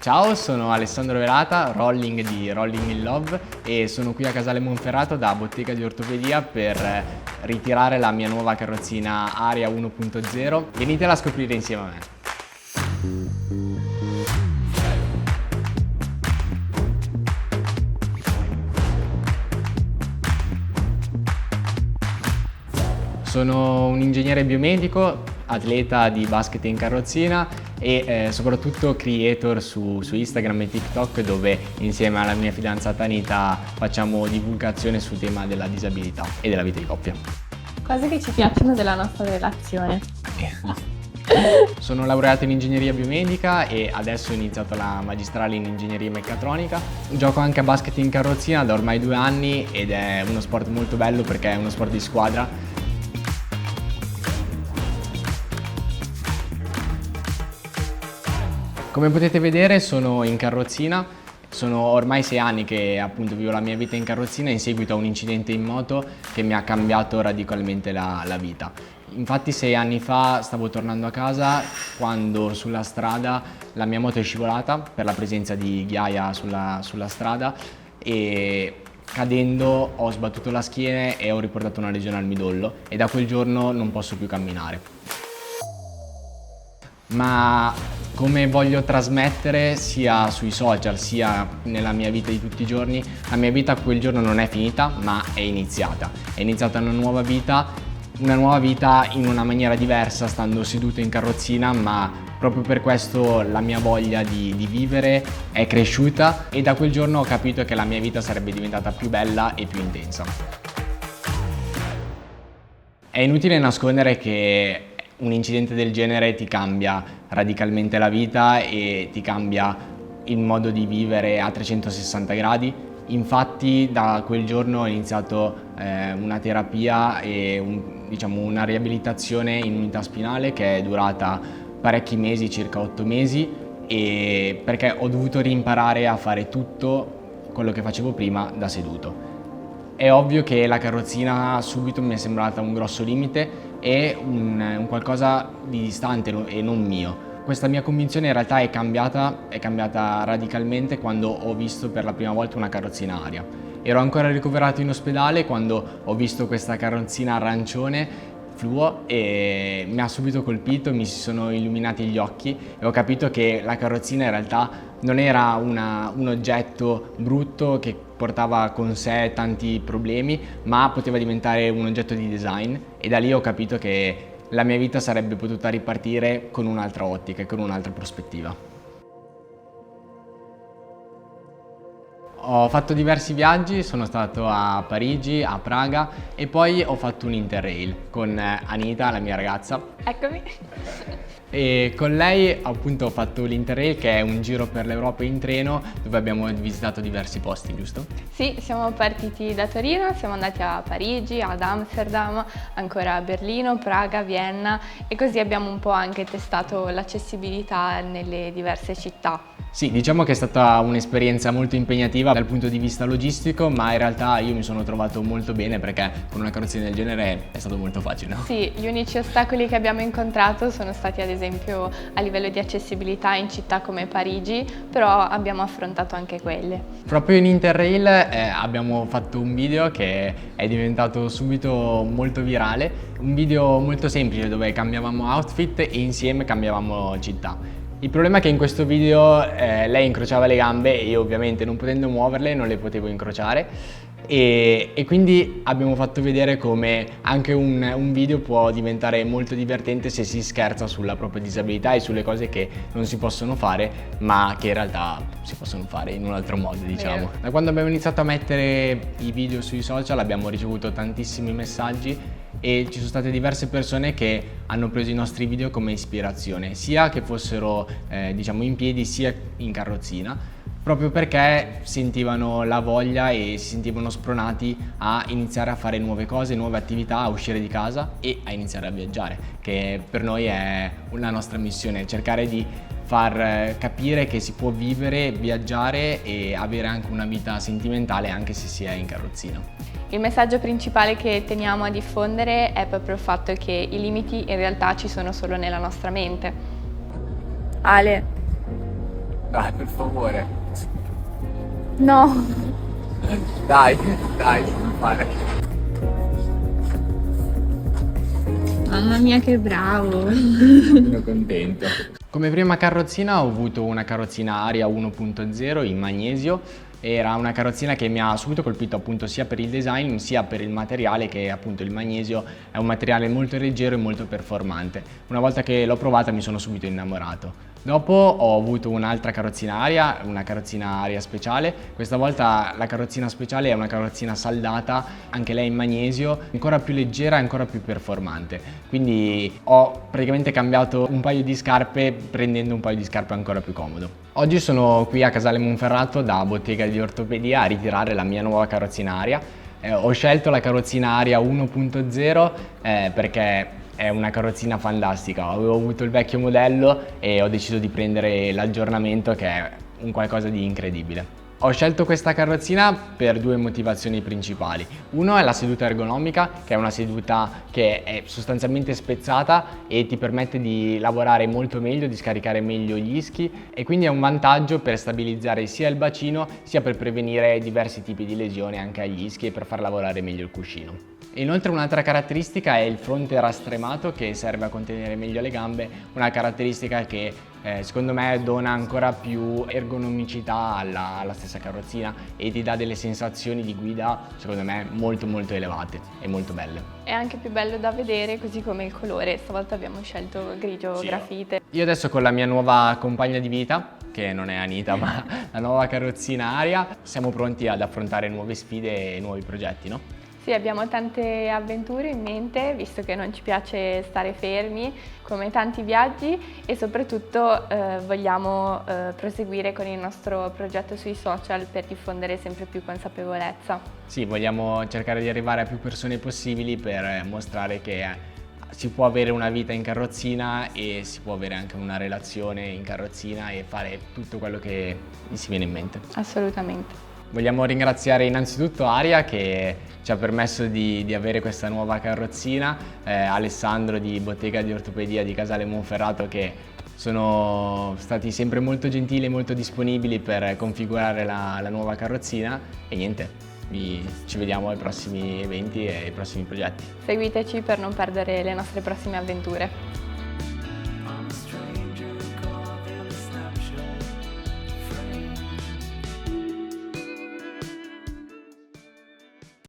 Ciao, sono Alessandro Velata, rolling di Rolling in Love e sono qui a Casale Monferrato da Bottega di Ortopedia per ritirare la mia nuova carrozzina Aria 1.0. Venitela a scoprire insieme a me. Sono un ingegnere biomedico, atleta di basket in carrozzina e soprattutto creator su Instagram e TikTok, dove insieme alla mia fidanzata Anita facciamo divulgazione sul tema della disabilità e della vita di coppia. Cose che ci piacciono della nostra relazione. Sono laureato in ingegneria biomedica e adesso ho iniziato la magistrale in ingegneria meccatronica. Gioco anche a basket in carrozzina da ormai 2 anni ed è uno sport molto bello perché è uno sport di squadra. Come potete vedere sono in carrozzina, sono ormai 6 anni che appunto vivo la mia vita in carrozzina in seguito a un incidente in moto che mi ha cambiato radicalmente la vita. Infatti 6 anni fa stavo tornando a casa quando sulla strada la mia moto è scivolata per la presenza di ghiaia sulla strada e cadendo ho sbattuto la schiena e ho riportato una lesione al midollo e da quel giorno non posso più camminare. Ma come voglio trasmettere sia sui social sia nella mia vita di tutti i giorni, la mia vita quel giorno non è finita ma è iniziata. È iniziata una nuova vita in una maniera diversa stando seduto in carrozzina, ma proprio per questo la mia voglia di vivere è cresciuta e da quel giorno ho capito che la mia vita sarebbe diventata più bella e più intensa. È inutile nascondere che un incidente del genere ti cambia radicalmente la vita e ti cambia il modo di vivere a 360 gradi. Infatti da quel giorno ho iniziato una terapia e una riabilitazione in unità spinale che è durata parecchi mesi, circa 8 mesi, e perché ho dovuto rimparare a fare tutto quello che facevo prima da seduto. È ovvio che la carrozzina subito mi è sembrata un grosso limite e un qualcosa di distante e non mio. Questa mia convinzione in realtà è cambiata radicalmente quando ho visto per la prima volta una carrozzina Aria. Ero ancora ricoverato in ospedale quando ho visto questa carrozzina arancione fluo e mi ha subito colpito, mi si sono illuminati gli occhi e ho capito che la carrozzina in realtà non era un oggetto brutto che portava con sé tanti problemi, ma poteva diventare un oggetto di design e da lì ho capito che la mia vita sarebbe potuta ripartire con un'altra ottica e con un'altra prospettiva. Ho fatto diversi viaggi, sono stato a Parigi, a Praga e poi ho fatto un Interrail con Anita, la mia ragazza. Eccomi. E con lei appunto ho fatto l'Interrail, che è un giro per l'Europa in treno dove abbiamo visitato diversi posti, giusto? Sì, siamo partiti da Torino, siamo andati a Parigi, ad Amsterdam, ancora a Berlino, Praga, Vienna e così abbiamo un po' anche testato l'accessibilità nelle diverse città. Sì, diciamo che è stata un'esperienza molto impegnativa dal punto di vista logistico, ma in realtà io mi sono trovato molto bene perché con una carrozzina del genere è stato molto facile, no? Sì, gli unici ostacoli che abbiamo incontrato sono stati ad esempio a livello di accessibilità in città come Parigi, però abbiamo affrontato anche quelle. Proprio in Interrail abbiamo fatto un video che è diventato subito molto virale, un video molto semplice dove cambiavamo outfit e insieme cambiavamo città. Il problema è che in questo video lei incrociava le gambe e io ovviamente non potendo muoverle non le potevo incrociare e quindi abbiamo fatto vedere come anche un video può diventare molto divertente se si scherza sulla propria disabilità e sulle cose che non si possono fare ma che in realtà si possono fare in un altro modo, diciamo. Da quando abbiamo iniziato a mettere i video sui social abbiamo ricevuto tantissimi messaggi e ci sono state diverse persone che hanno preso i nostri video come ispirazione, sia che fossero in piedi sia in carrozzina, proprio perché sentivano la voglia e si sentivano spronati a iniziare a fare nuove cose, nuove attività, a uscire di casa e a iniziare a viaggiare, che per noi è la nostra missione, cercare di far capire che si può vivere, viaggiare e avere anche una vita sentimentale anche se si è in carrozzina. Il messaggio principale che teniamo a diffondere è proprio il fatto che i limiti in realtà ci sono solo nella nostra mente. Ale, Dai, per favore. No! Dai, dai, si può fare. Mamma mia che bravo! Sono contento. Come prima carrozzina ho avuto una carrozzina Aria 1.0 in magnesio. Era una carrozzina che mi ha subito colpito appunto sia per il design sia per il materiale, che appunto il magnesio è un materiale molto leggero e molto performante. Una volta che l'ho provata mi sono subito innamorato. Dopo ho avuto un'altra carrozzina Aria, una carrozzina Aria speciale. Questa volta la carrozzina speciale è una carrozzina saldata, anche lei in magnesio, ancora più leggera e ancora più performante. Quindi ho praticamente cambiato un paio di scarpe prendendo un paio di scarpe ancora più comodo. Oggi sono qui a Casale Monferrato da Bottega di Ortopedia a ritirare la mia nuova carrozzina Aria. Ho scelto la carrozzina Aria 1.0 perché è una carrozzina fantastica. Avevo avuto il vecchio modello e ho deciso di prendere l'aggiornamento, che è un qualcosa di incredibile. Ho scelto questa carrozzina per due motivazioni principali. Uno è la seduta ergonomica, che è una seduta che è sostanzialmente spezzata e ti permette di lavorare molto meglio, di scaricare meglio gli ischi, e quindi è un vantaggio per stabilizzare sia il bacino sia per prevenire diversi tipi di lesioni anche agli ischi e per far lavorare meglio il cuscino. Inoltre un'altra caratteristica è il fronte rastremato, che serve a contenere meglio le gambe, una caratteristica che secondo me dona ancora più ergonomicità alla stessa carrozzina e ti dà delle sensazioni di guida secondo me molto elevate e molto belle. È anche più bello da vedere, così come il colore. Stavolta abbiamo scelto grigio grafite. Io adesso con la mia nuova compagna di vita, che non è Anita ma la nuova carrozzina Aria, siamo pronti ad affrontare nuove sfide e nuovi progetti, no? Sì, abbiamo tante avventure in mente, visto che non ci piace stare fermi, come tanti viaggi, e soprattutto vogliamo proseguire con il nostro progetto sui social per diffondere sempre più consapevolezza. Sì, vogliamo cercare di arrivare a più persone possibili per mostrare che si può avere una vita in carrozzina e si può avere anche una relazione in carrozzina e fare tutto quello che gli si viene in mente. Assolutamente. Vogliamo ringraziare innanzitutto Aria, che ci ha permesso di avere questa nuova carrozzina, Alessandro di Bottega di Ortopedia di Casale Monferrato, che sono stati sempre molto gentili e molto disponibili per configurare la nuova carrozzina, e niente, ci vediamo ai prossimi eventi e ai prossimi progetti. Seguiteci per non perdere le nostre prossime avventure.